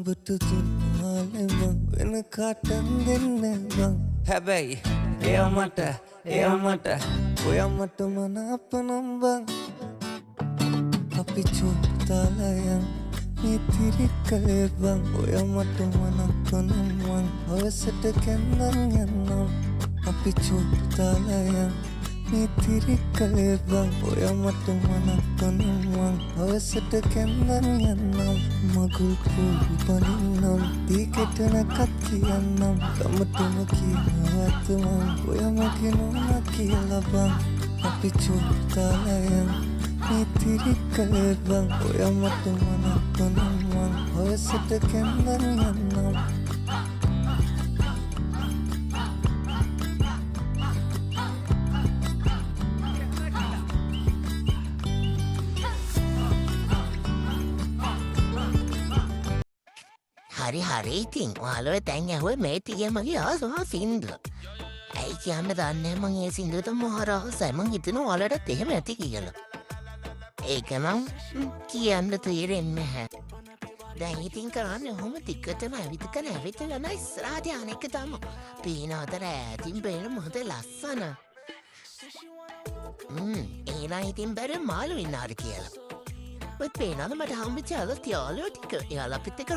උඹට දුන්නාලේ මං වෙන කාටත් දෙන්නේ බං හැබැයි එයා මට ඔයා මට මනාප නම් බං අපි චුට්ටලයන් මේ තිරිකලේ බං ඔයා මට මනාප නම් මං හවසට කැන්දන් යන්නම් අපි චුට්ටලයන් මේ තිරිකලේ බං ඔයා මට මනාප නම් මං හවසට කැන්දන් යන්නම් මගුල් පොල් බනින්නම් දීකෙටන කත් කියන්නම් ගමටම කියනවත් මං ඔයා මගේ නෝනා කියලා බං අපි චුට්ටලයන් මේ තිරිකලේ බං ඔයා මට මනාප නම් මං හවසට කැන්දන් යන්නම් හරි ඉතින් ඔයාලව දැන් ඇහුවේ මේ තිය මගේ ආසම සින්දුව. ඇයි කියන්න දන්නේ මං ඒ සින්දුවට මහරහසයි මං හිතනවා ඔයාලටත් එහෙම ඇති කියලා. ඒක නම් කියන්න තේරෙන්නේ නැහැ. දැන් ඉතින් කරන්නේ ඔහොම ටිකටම ඇවිත් යන ඉස්සරහට යන එක තමයි. පේනවද ඈතින් බේන මොහොත ලස්සන. ඒනා ඉතින් බැර මාළු ඉන්නාද කියලා. ඔය පේනවද මට හම්බෙච්ච අලුත් යාළුවෝ ටික එයාලා අපිත් එක්ක